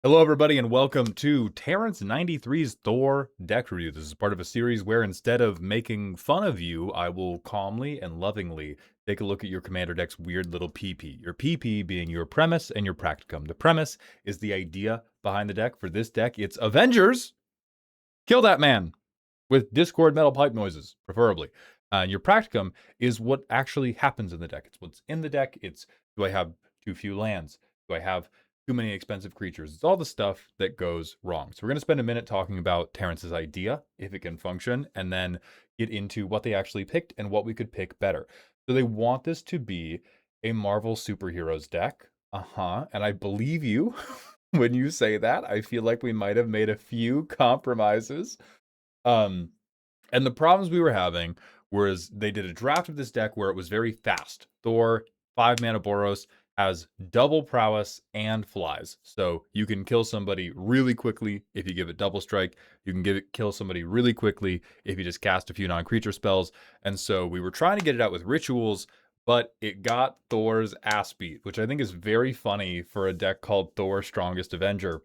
Hello, everybody, and welcome to Terrence93's Thor deck review. This is part of a series where instead of making fun of you, I will calmly and lovingly take a look at your commander deck's weird little PP. Your PP being your premise and your practicum. The premise is the idea behind the deck. For this deck, it's Avengers! Kill that man! With Discord metal pipe noises, preferably. And your practicum is what actually happens in the deck. It's what's in the deck. It's, do I have too few lands? Do I have too many expensive creatures? It's all the stuff that goes wrong. So we're going to spend a minute talking about Terrence's idea, if it can function, and then get into what they actually picked and what we could pick better. So they want this to be a Marvel superheroes deck. And I believe you when you say that. I feel like we might have made a few compromises. And the problems we were having was they did a draft of this deck where it was very fast. Thor, 5 mana Boros, has double prowess and flies. So you can kill somebody really quickly if you give it double strike. You can kill somebody really quickly if you just cast a few non-creature spells. And so we were trying to get it out with rituals, but it got Thor's ass beat, which I think is very funny for a deck called Thor Strongest Avenger.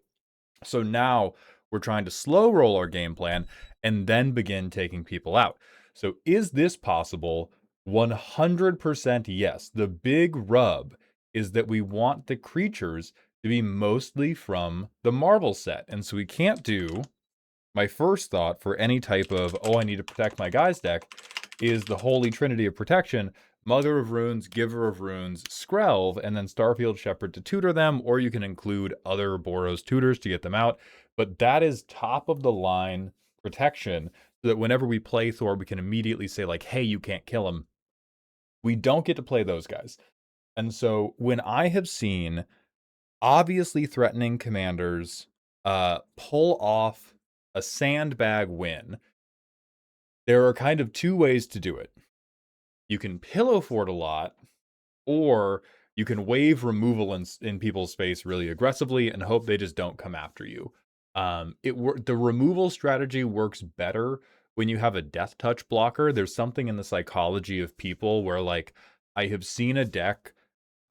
So now we're trying to slow roll our game plan and then begin taking people out. So is this possible? 100% yes. The big rub is that we want the creatures to be mostly from the Marvel set. And so we can't do, my first thought for any type of, oh, I need to protect my guys deck, is the Holy Trinity of Protection: Mother of Runes, Giver of Runes, Skrelv, and then Starfield Shepherd to tutor them, or you can include other Boros tutors to get them out. But that is top of the line protection, so that whenever we play Thor, we can immediately say, like, hey, you can't kill him. We don't get to play those guys. And so when I have seen obviously threatening commanders pull off a sandbag win, there are kind of two ways to do it. You can pillow fort a lot, or you can wave removal in people's space really aggressively and hope they just don't come after you. The removal strategy works better when you have a death touch blocker. There's something in the psychology of people where, like, I have seen a deck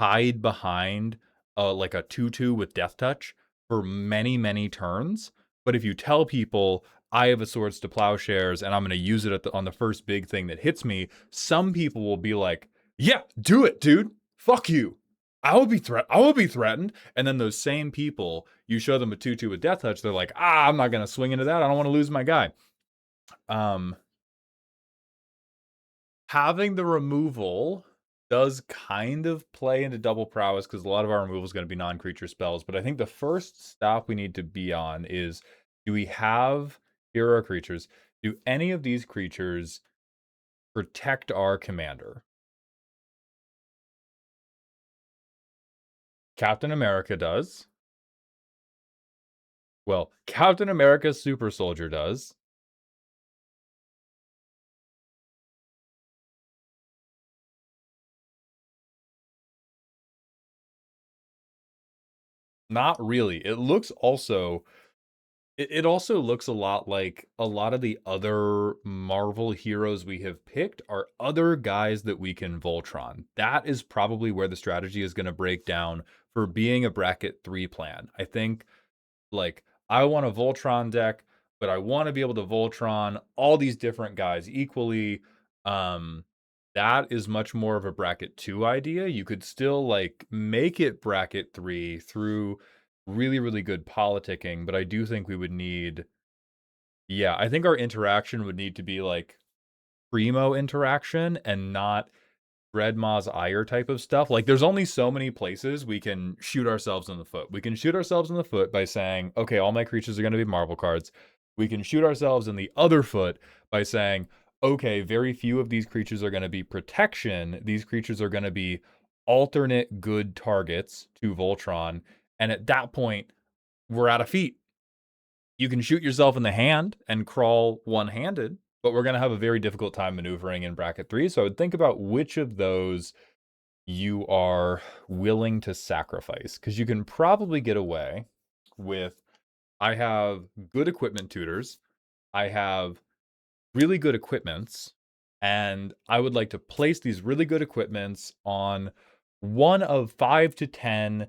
hide behind like a 2/2 with death touch for many, many turns. But if you tell people, I have a Swords to Plowshares and I'm going to use it on the first big thing that hits me, some people will be like, yeah, do it, dude. Fuck you. I will be threatened. And then those same people, you show them a 2/2 with death touch, they're like, I'm not going to swing into that. I don't want to lose my guy. Having the removal does kind of play into double prowess because a lot of our removal is going to be non-creature spells. But I think the first stop we need to be on is, do we have hero creatures? Do any of these creatures protect our commander? Captain America does. Well, Captain America Super Soldier does. Not really. It looks also... It also looks a lot like a lot of the other Marvel heroes we have picked are other guys that we can Voltron. That is probably where the strategy is going to break down for being a bracket 3 plan. I think, like, I want a Voltron deck, but I want to be able to Voltron all these different guys equally. That is much more of a bracket 2 idea. You could still, like, make it bracket 3 through really, really good politicking, but I do think we would need... Yeah, I think our interaction would need to be, like, primo interaction and not Dreadmaw's Ire type of stuff. Like, there's only so many places we can shoot ourselves in the foot. We can shoot ourselves in the foot by saying, okay, all my creatures are going to be Marvel cards. We can shoot ourselves in the other foot by saying, okay, very few of these creatures are going to be protection. These creatures are going to be alternate good targets to Voltron. And at that point, we're out of feet. You can shoot yourself in the hand and crawl one-handed, but we're going to have a very difficult time maneuvering in bracket 3. So I would think about which of those you are willing to sacrifice, because you can probably get away with, I have good equipment tutors, I have really good equipments, and I would like to place these really good equipments on one of 5 to 10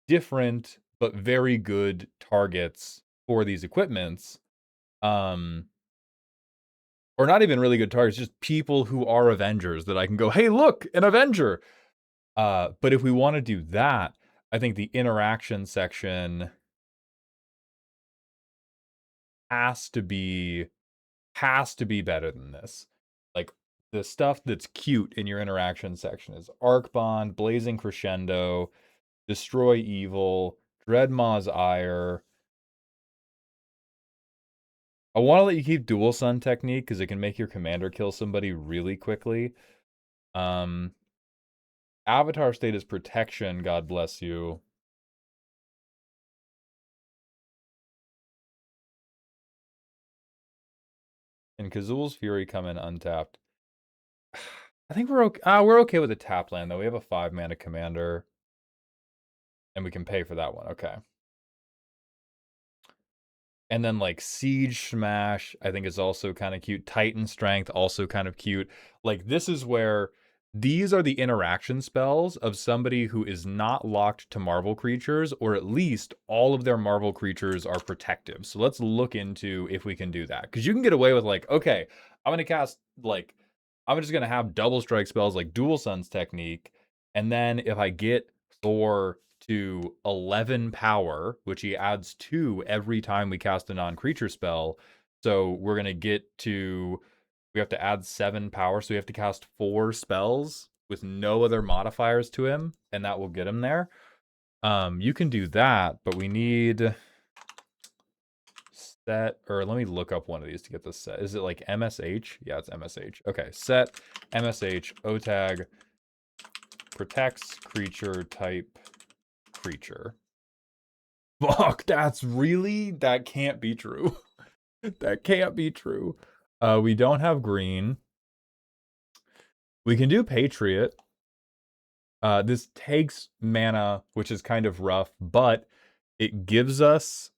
different but very good targets for these equipments. Or not even really good targets, just people who are Avengers that I can go, hey, look, an Avenger. But if we want to do that, I think the interaction section has to be better than this. Like, the stuff that's cute in your interaction section is Arc Bond, Blazing Crescendo, Destroy Evil, Dreadmaw's Ire. I want to let you keep Dual Sun Technique because it can make your commander kill somebody really quickly. Avatar State is Protection, God bless you. And Kazul's Fury come in untapped. I think we're okay. We're okay with a tap land, though. We have a 5-mana commander. And we can pay for that one. Okay. And then, like, Siege Smash, I think is also kind of cute. Titan Strength, also kind of cute. Like, this is where these are the interaction spells of somebody who is not locked to Marvel creatures, or at least all of their Marvel creatures are protective. So let's look into if we can do that. Because you can get away with, like, okay, I'm going to cast, like, I'm just going to have double strike spells like Dual Sun's Technique. And then if I get Thor to 11 power, which he adds 2 every time we cast a non-creature spell. So we're going to get to, we have to add 7 power, so we have to cast 4 spells with no other modifiers to him, and that will get him there. You can do that, but we need set, or let me look up one of these to get this set. Is it like MSH? Yeah, it's MSH. Okay, set MSH, OTAG, protects creature type creature. Fuck, that can't be true. That can't be true. We don't have green. We can do Patriot. This takes mana, which is kind of rough, but it gives us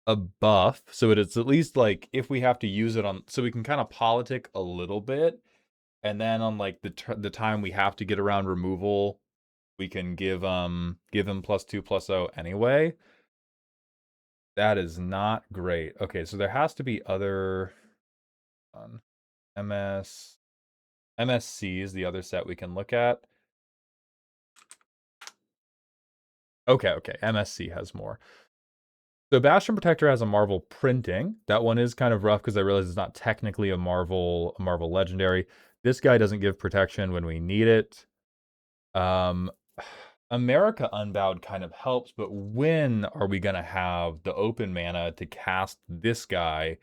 a buff. So it's at least like if we have to use it on, so we can kind of politic a little bit. And then on like the time we have to get around removal, we can give him +2/+0 anyway. That is not great. Okay, so there has to be other MSC is the other set we can look at. Okay, MSC has more. So Bastion Protector has a Marvel printing. That one is kind of rough because I realize it's not technically a Marvel legendary. This guy doesn't give protection when we need it. America Unbowed kind of helps, but when are we going to have the open mana to cast this guy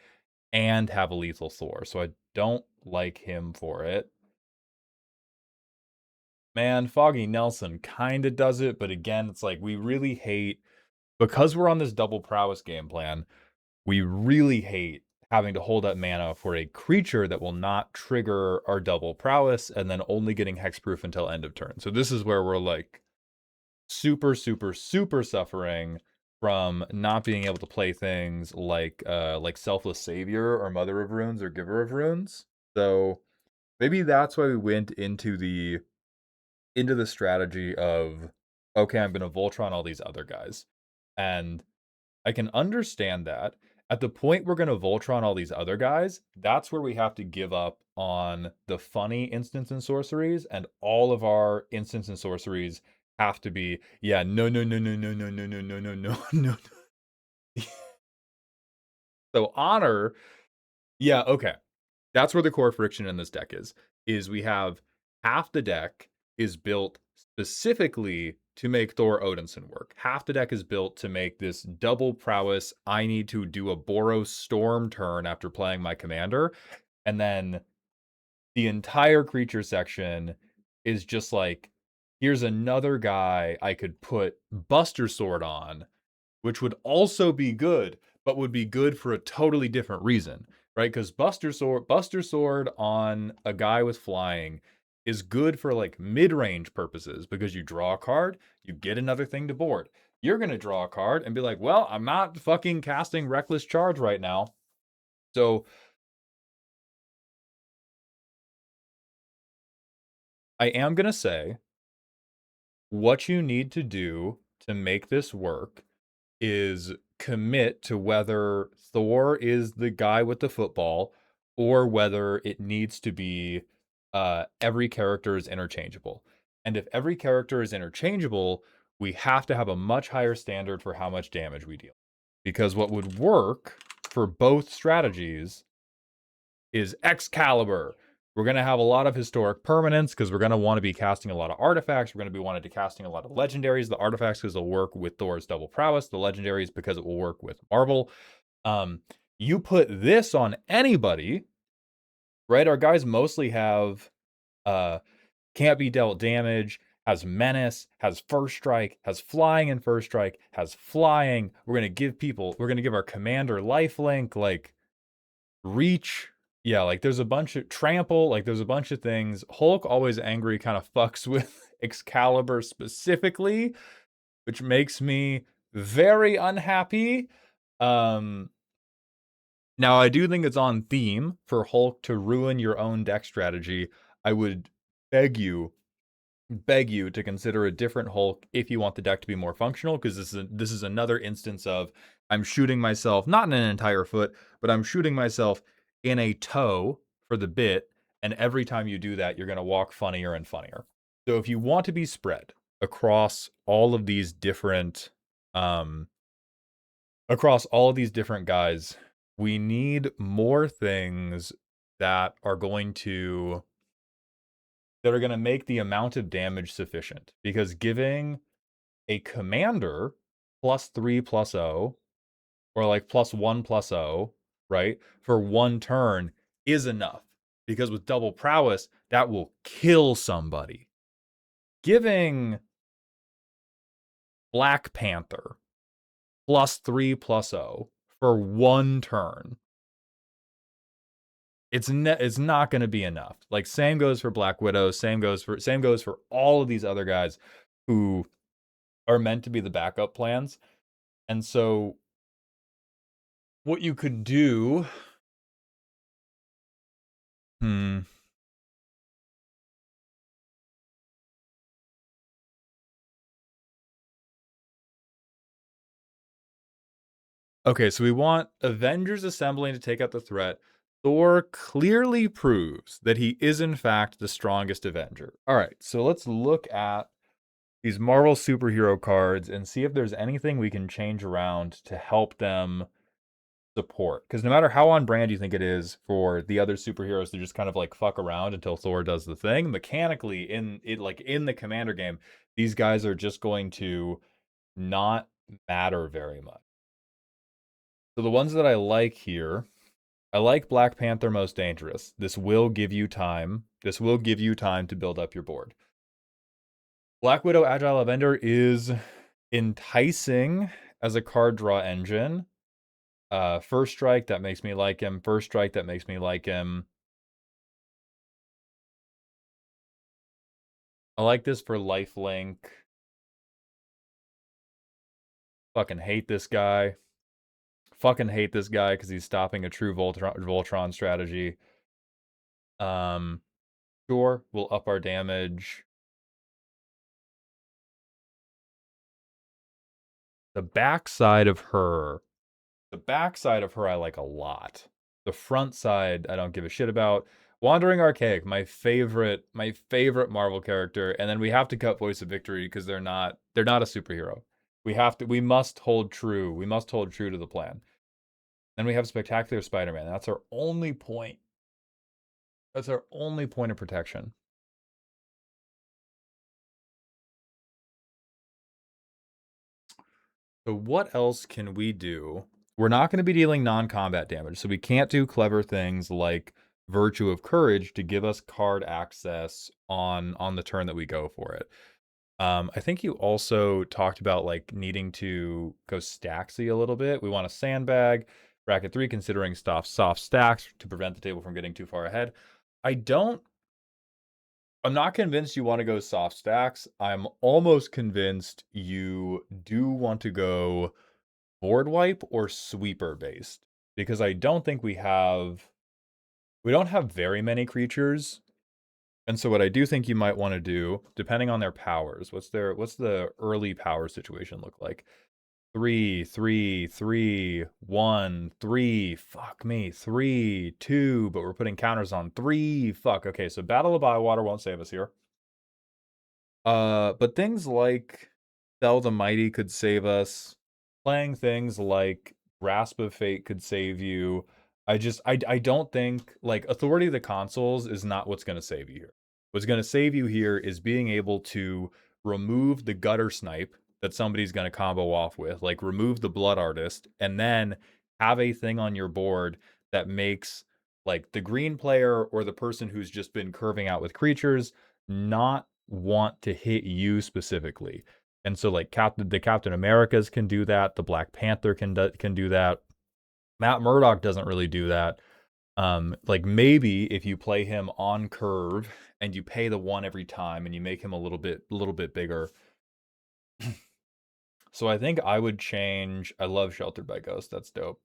and have a lethal Thor? So I don't like him for it. Man, Foggy Nelson kind of does it, but again, it's like we really hate, because we're on this double prowess game plan, we really hate having to hold up mana for a creature that will not trigger our double prowess and then only getting hexproof until end of turn. So this is where we're like super suffering from not being able to play things like Selfless Savior or Mother of Runes or Giver of Runes. So maybe that's why we went into the strategy of, okay, I'm going to Voltron all these other guys. And I can understand that. At the point we're going to Voltron all these other guys, that's where we have to give up on the funny instants and sorceries, and all of our instants and sorceries have to be, yeah, no. So honor, yeah, okay. That's where the core friction in this deck is we have half the deck is built specifically to make Thor Odinson work. Half the deck is built to make this double prowess, I need to do a Boros Storm turn after playing my commander. And then the entire creature section is just like, here's another guy I could put Buster Sword on, which would also be good, but would be good for a totally different reason, right? Because Buster Sword on a guy with flying is good for like mid-range purposes because you draw a card, you get another thing to board. You're gonna draw a card and be like, well, I'm not fucking casting Reckless Charge right now. So I am gonna say what you need to do to make this work is commit to whether Thor is the guy with the football or whether it needs to be every character is interchangeable. And if every character is interchangeable, we have to have a much higher standard for how much damage we deal. Because what would work for both strategies is Excalibur. We're going to have a lot of historic permanence because we're going to want to be casting a lot of artifacts. We're going to be wanting to casting a lot of legendaries. The artifacts because they'll work with Thor's double prowess. The legendaries because it will work with Marvel. You put this on anybody, right? Our guys mostly have can't be dealt damage, has menace, has first strike, has flying in first strike, has flying. We're going to give our commander lifelink, like reach. Yeah, like there's a bunch of trample, like there's a bunch of things. Hulk always angry kind of fucks with Excalibur specifically, which makes me very unhappy. Now I do think it's on theme for Hulk to ruin your own deck strategy. I would beg you to consider a different Hulk if you want the deck to be more functional, because this is another instance of I'm shooting myself not in an entire foot, but I'm shooting myself in a toe for the bit, and every time you do that, you're going to walk funnier and funnier. So if you want to be spread across all of these different guys, we need more things that are going to make the amount of damage sufficient. Because giving a commander +3/+0, or like +1/+0, right, for one turn is enough. Because with double prowess, that will kill somebody. Giving Black Panther +3/+0 for one turn, it's not going to be enough. Like same goes for Black Widow, same goes for all of these other guys who are meant to be the backup plans. And so what you could do, okay, so we want Avengers assembling to take out the threat. Thor clearly proves that he is in fact the strongest Avenger. All right, so let's look at these Marvel superhero cards and see if there's anything we can change around to help them support. Because no matter how on brand you think it is for the other superheroes to just kind of like fuck around until Thor does the thing, mechanically in the Commander game, these guys are just going to not matter very much. So the ones that I like here, I like Black Panther Most Dangerous. This will give you time. This will give you time to build up your board. Black Widow Agile Avenger is enticing as a card draw engine. First strike, that makes me like him. First strike, that makes me like him. I like this for lifelink. Fucking hate this guy. Fucking hate this guy because he's stopping a true Voltron strategy. Sure, we'll up our damage. The backside of her I like a lot. The front side I don't give a shit about. Wandering Archaic, my favorite Marvel character, and then we have to cut Voice of Victory because they're not a superhero. We must hold true to the plan. Then we have Spectacular Spider-Man. That's our only point. That's our only point of protection. So what else can we do? We're not going to be dealing non-combat damage, so we can't do clever things like Virtue of Courage to give us card access on the turn that we go for it. I think you also talked about like needing to go Staxy a little bit. We want a sandbag. Bracket 3, considering soft stacks to prevent the table from getting too far ahead. I'm not convinced you want to go soft stacks. I'm almost convinced you do want to go board wipe or sweeper based, because I don't think we don't have very many creatures. And so what I do think you might want to do, depending on their powers, what's the early power situation look like? Three, three, three, one, three. Fuck me. Three, two, but we're putting counters on three. Fuck. Okay, so Battle of Bywater won't save us here. But things like Fell the Mighty could save us. Playing things like Grasp of Fate could save you. I don't think like Authority of the Consoles is not what's gonna save you here. What's gonna save you here is being able to remove the gutter snipe that somebody's gonna combo off with, like remove the Blood Artist, and then have a thing on your board that makes like the green player or the person who's just been curving out with creatures not want to hit you specifically. And so like Captain Americas can do that, the Black Panther can do that. Matt Murdock doesn't really do that. Like maybe if you play him on curve and you pay the one every time and you make him a little bit bigger. So I think I would change. I love Sheltered by Ghost. That's dope.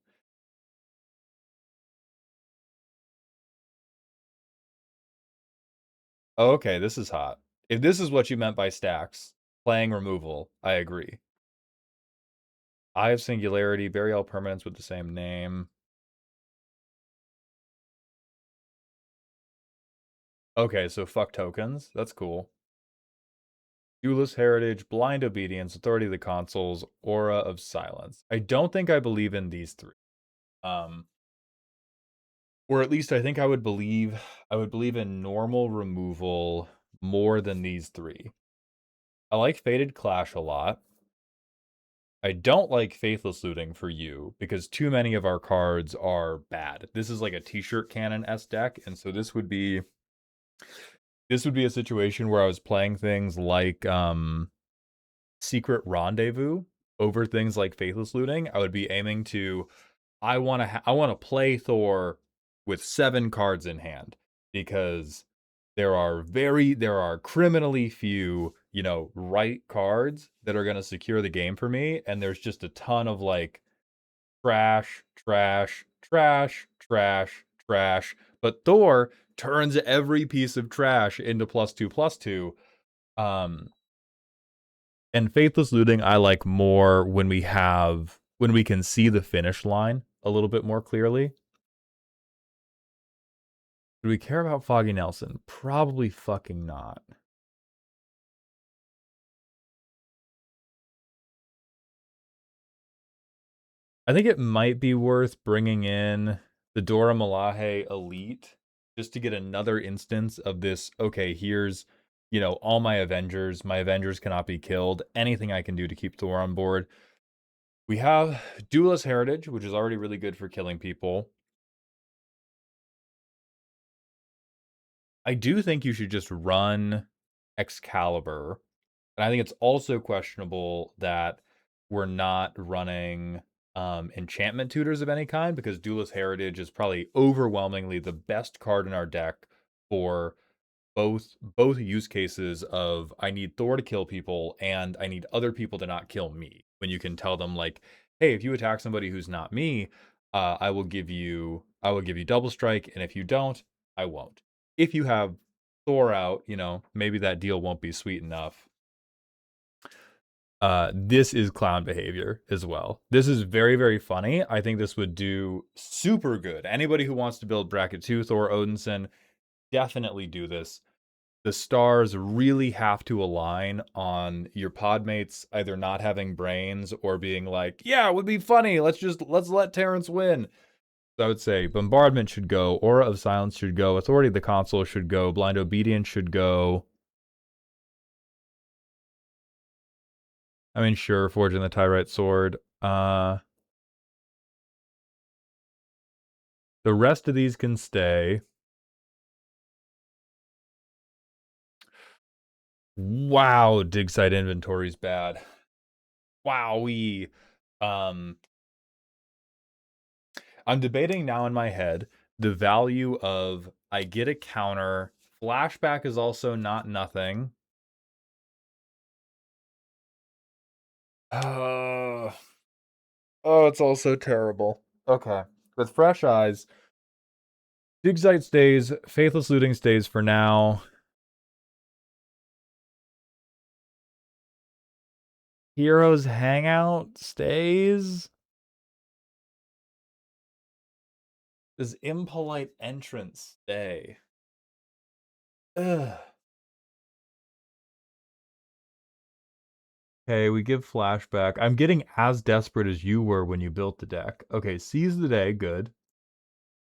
Oh, okay, this is hot. If this is what you meant by stacks, playing removal, I agree. Eye of Singularity, bury all permanents with the same name. Okay, so fuck tokens. That's cool. Duelist Heritage, Blind Obedience, Authority of the Consoles, Aura of Silence. I don't think I believe in these three. Um, or at least I think I would believe in normal removal more than these three. I like Fated Clash a lot. I don't like Faithless Looting for you because too many of our cards are bad. This is like a t-shirt cannon S deck, and so this would be a situation where I was playing things like Secret Rendezvous over things like Faithless Looting. I would be aiming to I want to play Thor with 7 cards in hand because there are criminally few, you know, right cards that are going to secure the game for me, and there's just a ton of like trash, trash, trash, trash, trash. But Thor turns every piece of trash into +2/+2. Um, and Faithless Looting I like more when we can see the finish line a little bit more clearly. Do we care about Foggy Nelson? Probably fucking not. I think it might be worth bringing in the Dora Milaje Elite just to get another instance of this. Okay, here's, you know, all my Avengers. My Avengers cannot be killed. Anything I can do to keep Thor on board. We have Duelist Heritage, which is already really good for killing people. I do think you should just run Excalibur. And I think it's also questionable that we're not running enchantment tutors of any kind because Duelist Heritage is probably overwhelmingly the best card in our deck for both use cases of I need Thor to kill people and I need other people to not kill me. When you can tell them like, hey, if you attack somebody who's not me, I will give you double strike, and if you don't, I won't. If you have Thor out, you know, maybe that deal won't be sweet enough. This is clown behavior as well. This is very, very funny. I think this would do super good. Anybody who wants to build bracket 2 Thor Odinson, definitely do this. The stars really have to align on your podmates either not having brains or being like, yeah, it would be funny. Let's let Terrence win. So I would say Bombardment should go, Aura of Silence should go, Authority of the Console should go, Blind Obedience should go. I mean, sure, Forging the Tyrite Sword. The rest of these can stay. Wow, dig site inventory's bad. Wowee. Um, I'm debating now in my head the value of I get a counter. Flashback is also not nothing. Uh, oh, it's also terrible. Okay. With fresh eyes, dig site stays, faithless looting stays for now. Heroes Hangout stays. Does Impolite Entrance stay? Ugh. Okay, we give flashback. I'm getting as desperate as you were when you built the deck. Okay, seize the day, good.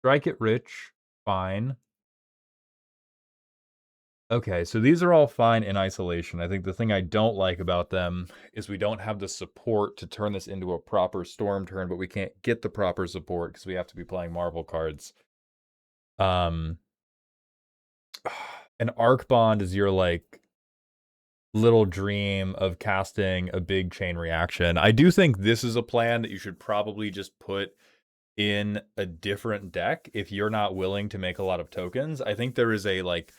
Strike it rich, fine. Okay, so these are all fine in isolation. I think the thing I don't like about them is we don't have the support to turn this into a proper storm turn, but we can't get the proper support because we have to be playing Marvel cards. Um, an Arc Bond is your like little dream of casting a big chain reaction. I do think this is a plan that you should probably just put in a different deck if you're not willing to make a lot of tokens. I think there is a like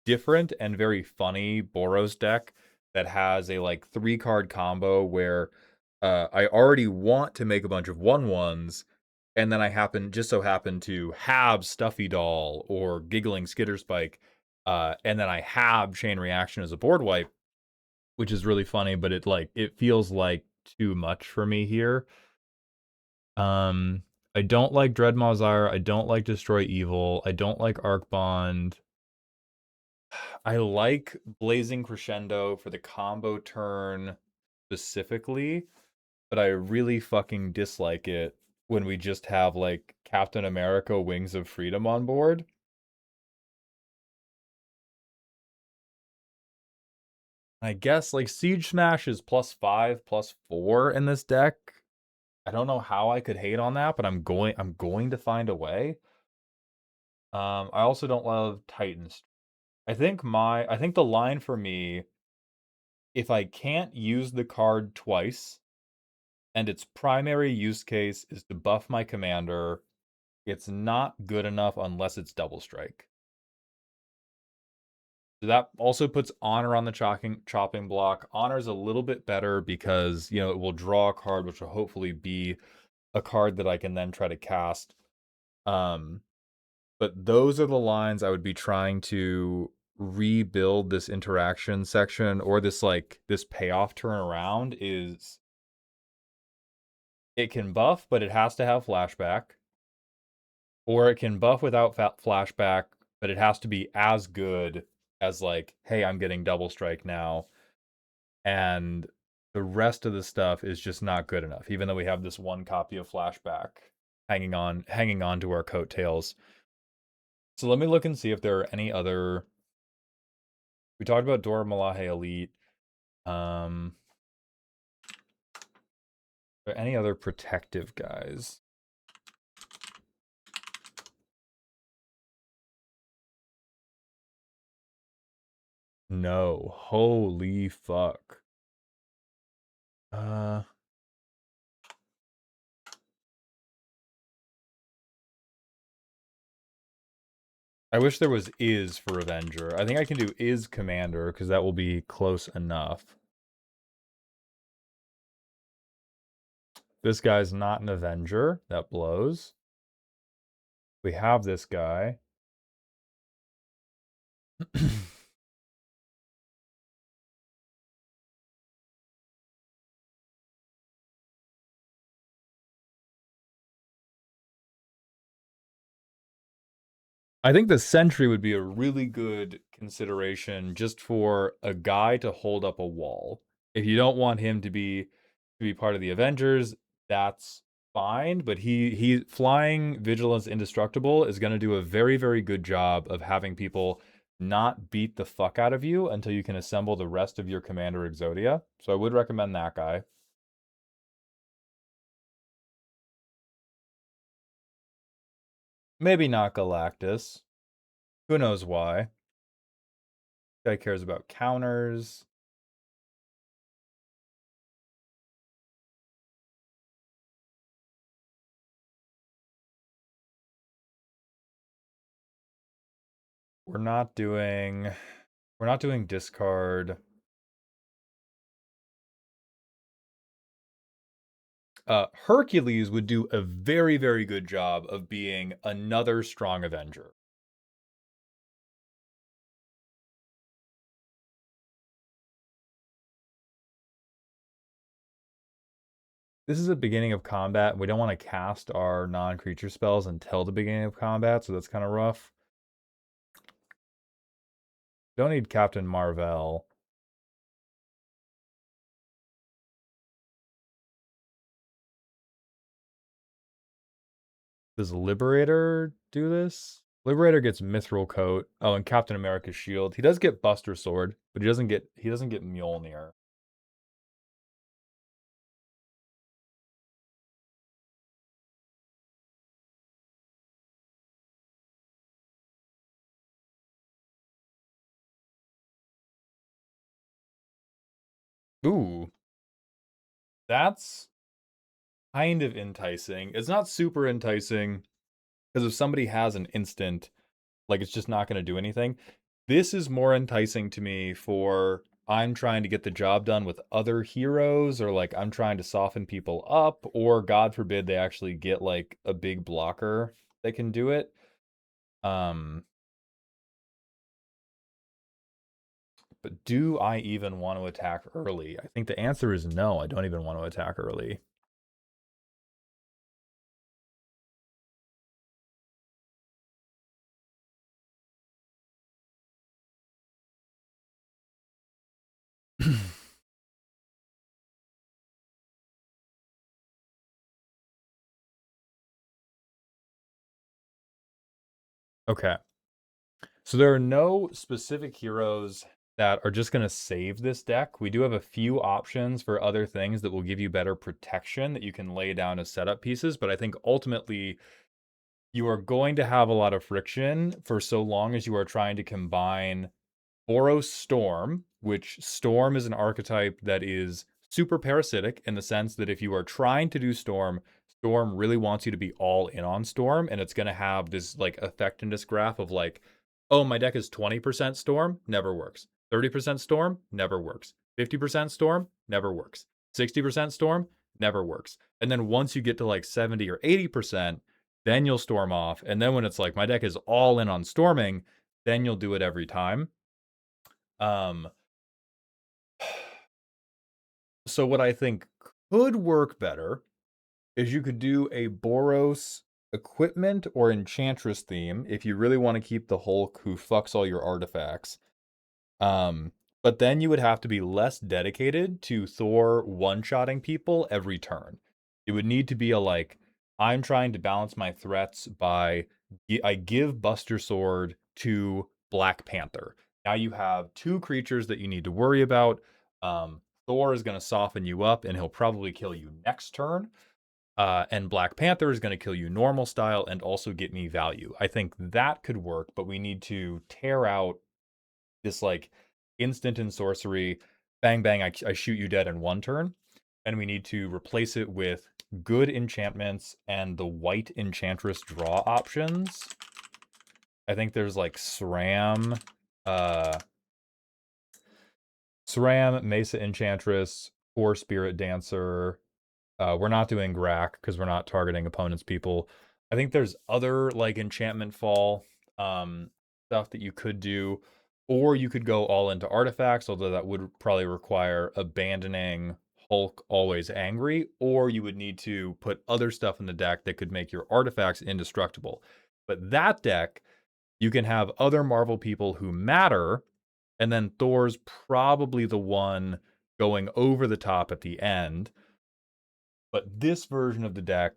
different and very funny Boros deck that has a like 3-card combo where I already want to make a bunch of 1/1s, and then I just so happen to have Stuffy Doll or Giggling Skitterspike, and then I have Chain Reaction as a board wipe, which is really funny, but it feels like too much for me here. I don't like Dreadmaw's Ire. I don't like Destroy Evil. I don't like Arc Bond. I like Blazing Crescendo for the combo turn specifically, but I really fucking dislike it when we just have like Captain America Wings of Freedom on board. I guess like Siege Smash is +5, +4 in this deck. I don't know how I could hate on that, but I'm going to find a way. I also don't love Titans. I think the line for me, if I can't use the card twice and its primary use case is to buff my commander, it's not good enough unless it's double strike. So that also puts Honor on the chopping block. Honor's a little bit better because, it will draw a card, which will hopefully be a card that I can then try to cast. But those are the lines I would be trying to rebuild this interaction section, or this payoff turnaround. Is it can buff, but it has to have flashback, or it can buff without flashback, but it has to be as good as like, hey, I'm getting double strike now, and the rest of the stuff is just not good enough, even though we have this one copy of flashback hanging on to our coattails. So let me look and see if there are any other. We talked about Dora Milaje Elite. Are there any other protective guys? No. Holy fuck. Uh, I wish there was Is for Avenger. I think I can do Is Commander, because that will be close enough. This guy's not an Avenger. That blows. We have this guy. I think the Sentry would be a really good consideration just for a guy to hold up a wall. If you don't want him to be part of the Avengers, that's fine. But he flying Vigilance Indestructible is going to do a very, very good job of having people not beat the fuck out of you until you can assemble the rest of your Commander Exodia. So I would recommend that guy. Maybe not Galactus. Who knows why? Guy cares about counters. We're not doing discard. Hercules would do a very, very good job of being another strong Avenger. This is the beginning of combat. We don't want to cast our non-creature spells until the beginning of combat, so that's kind of rough. Don't need Captain Marvel. Does Liberator do this? Liberator gets Mithril Coat. Oh, and Captain America's shield. He does get Buster Sword, but he doesn't get Mjolnir. Ooh, that's kind of enticing. It's not super enticing because if somebody has an instant, like it's just not going to do anything. This is more enticing to me for I'm trying to get the job done with other heroes, or like I'm trying to soften people up, or God forbid they actually get like a big blocker that can do it. Um, but do I even want to attack early? I think the answer is no. I don't even want to attack early. Okay. So there are no specific heroes that are just going to save this deck. We do have a few options for other things that will give you better protection that you can lay down as setup pieces, but I think ultimately you are going to have a lot of friction for so long as you are trying to combine Boros Storm, which Storm is an archetype that is super parasitic in the sense that if you are trying to do Storm, Storm really wants you to be all in on Storm, and it's going to have this like effectiveness graph of like, oh, my deck is 20% Storm, never works. 30% Storm, never works. 50% Storm, never works. 60% Storm, never works. And then once you get to like 70 or 80%, then you'll storm off. And then when it's like, my deck is all in on storming, then you'll do it every time. Um, so what I think could work better is you could do a Boros equipment or enchantress theme if you really want to keep the Hulk who fucks all your artifacts. Um, but then you would have to be less dedicated to Thor one-shotting people every turn. It would need to be a like, I'm trying to balance my threats by I give Buster Sword to Black Panther. Now you have two creatures that you need to worry about. Thor is going to soften you up and he'll probably kill you next turn. And Black Panther is going to kill you normal style and also get me value. I think that could work, but we need to tear out this like instant and sorcery, bang bang, I shoot you dead in one turn, and we need to replace it with good enchantments and the white enchantress draw options. I think there's like uh SRAM, Mesa Enchantress, Core Spirit Dancer. We're not doing Grack because we're not targeting opponents' people. I think there's other like enchantment fall stuff that you could do, or you could go all into artifacts, although that would probably require abandoning Hulk always angry, or you would need to put other stuff in the deck that could make your artifacts indestructible. But that deck, you can have other Marvel people who matter, and then Thor's probably the one going over the top at the end. But this version of the deck,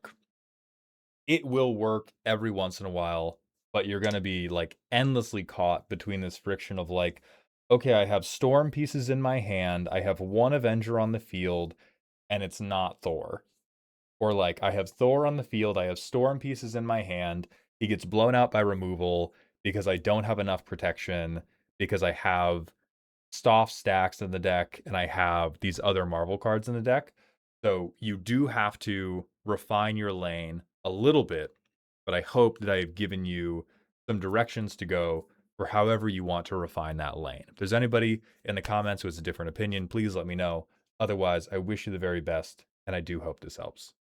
it will work every once in a while, but you're going to be like endlessly caught between this friction of like, okay, I have storm pieces in my hand, I have one Avenger on the field, and it's not Thor. Or like, I have Thor on the field, I have storm pieces in my hand, he gets blown out by removal because I don't have enough protection, because I have soft stacks in the deck and I have these other Marvel cards in the deck. So you do have to refine your lane a little bit, but I hope that I've given you some directions to go for however you want to refine that lane. If there's anybody in the comments who has a different opinion, please let me know. Otherwise, I wish you the very best, and I do hope this helps.